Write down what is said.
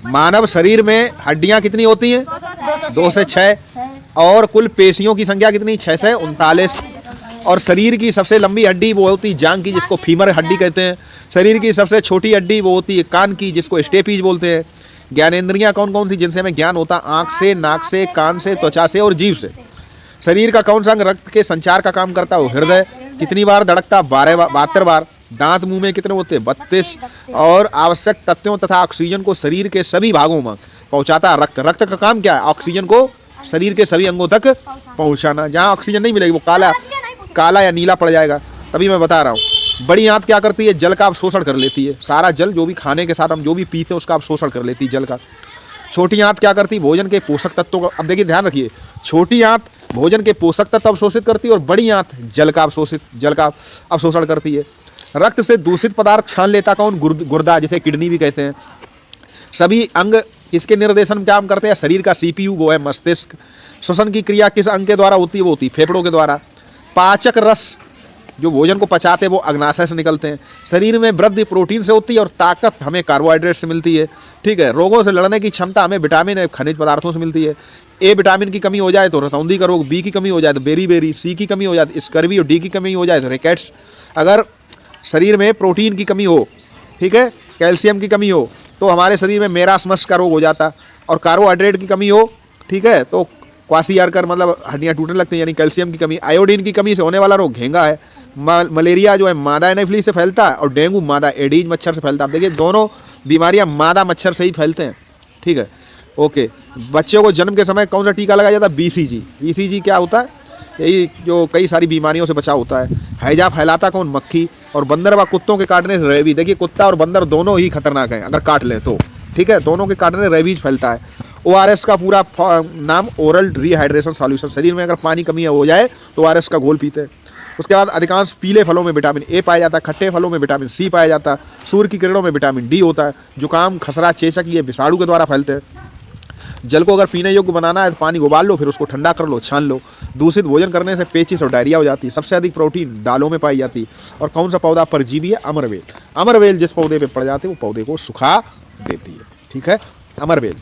मानव शरीर में हड्डियां कितनी होती हैं? 2 से 6। और कुल पेशियों की संख्या कितनी? 6 से 39। और शरीर की सबसे लंबी हड्डी वो होती है जांघ की, जिसको फीमर हड्डी कहते हैं। शरीर की सबसे छोटी हड्डी वो होती है कान की, जिसको स्टेपीज बोलते हैं। ज्ञानेंद्रियां कौन कौन सी जिनसे हमें ज्ञान होता है? आंख से, नाक से, कान से, त्वचा से और जीभ से। शरीर का कौन सा अंग रक्त के संचार का काम करता है? वो हृदय। कितनी बार धड़कता? 72 बार। दांत मुंह में कितने होते हैं? 32। और आवश्यक तत्वों तथा ऑक्सीजन को शरीर के सभी भागों में पहुंचाता है रक्त। रक्त का काम क्या है? ऑक्सीजन को शरीर के सभी अंगों तक पहुंचाना। जहां ऑक्सीजन नहीं मिलेगी वो काला या नीला पड़ जाएगा। तभी मैं बता रहा हूँ। बड़ी आंत क्या करती है? जल का अवशोषण कर लेती है। सारा जल जो भी खाने के साथ हम जो भी पीते हैं उसका अवशोषण कर लेती है जल का। छोटी आंत क्या करती है? भोजन के पोषक तत्वों का, अब देखिए ध्यान रखिए, छोटी आंत भोजन के पोषक तत्व अवशोषित करती है और बड़ी आंत जल का अवशोषण करती है। रक्त से दूषित पदार्थ छान लेता कौन? गुर्दा, जिसे किडनी भी कहते हैं। सभी अंग किसके निर्देशन में काम करते हैं? शरीर का सीपीयू वो है मस्तिष्क। श्वसन की क्रिया किस अंग के द्वारा होती है? वो होती है फेफड़ों के द्वारा। पाचक रस जो भोजन को पचाते हैं वो अग्नाशय से निकलते हैं। शरीर में वृद्धि प्रोटीन से होती है और ताकत हमें कार्बोहाइड्रेट से मिलती है। ठीक है। रोगों से लड़ने की क्षमता हमें विटामिन ए खनिज पदार्थों से मिलती है। ए विटामिन की कमी हो जाए तो रतौंधी का रोग, बी की कमी हो जाए तो बेरी, सी की कमी हो जाए तो स्कर्वी और डी की कमी हो जाए तो रिकेट्स। अगर शरीर में प्रोटीन की कमी हो, ठीक है, कैल्शियम की कमी हो तो हमारे शरीर में मेरास्मस का रोग हो जाता। और कार्बोहाइड्रेट की कमी हो, ठीक है, तो क्वासियारकर मतलब हड्डियाँ टूटने लगती हैं, यानी कैल्शियम की कमी। आयोडीन की कमी से होने वाला रोग घेंगा है। मलेरिया जो है मादा एनाफिलीज से फैलता है और डेंगू मादा एडीज मच्छर से फैलता है। देखिए दोनों बीमारियां मादा मच्छर से ही फैलते हैं। ठीक है, ओके। बच्चों को जन्म के समय कौन सा टीका लगाया जाता है? बीसीजी। बीसीजी क्या होता है? यही जो कई सारी बीमारियों से बचाव होता है। हैजा फैलाता कौन? मक्खी। और बंदर व कुत्तों के काटने से रेबीज। देखिए कुत्ता और बंदर दोनों ही खतरनाक हैं अगर काट ले तो, ठीक है, दोनों के काटने से रेबीज फैलता है। ORS का पूरा नाम ओरल रिहाइड्रेशन सॉल्यूशन। शरीर में अगर पानी कमी हो जाए तो ORS का घोल पीते हैं। उसके बाद अधिकांश पीले फलों में विटामिन ए पाया जाता है। खट्टे फलों में विटामिन सी पाया जाता है। सूर्य की किरणों में विटामिन डी होता है। जुकाम, खसरा, चेचक ये विषाणु के द्वारा फैलते हैं। जल को अगर पीने योग्य बनाना है तो पानी को उबाल लो, फिर उसको ठंडा कर लो, छान लो। दूषित भोजन करने से पेचिश और डायरिया हो जाती है। सबसे अधिक प्रोटीन दालों में पाई जाती है। और कौन सा पौधा परजीवी है? अमरवेल। अमरवेल जिस पौधे पे पड़ जाते है वो पौधे को सुखा देती है। ठीक है, अमरवेल।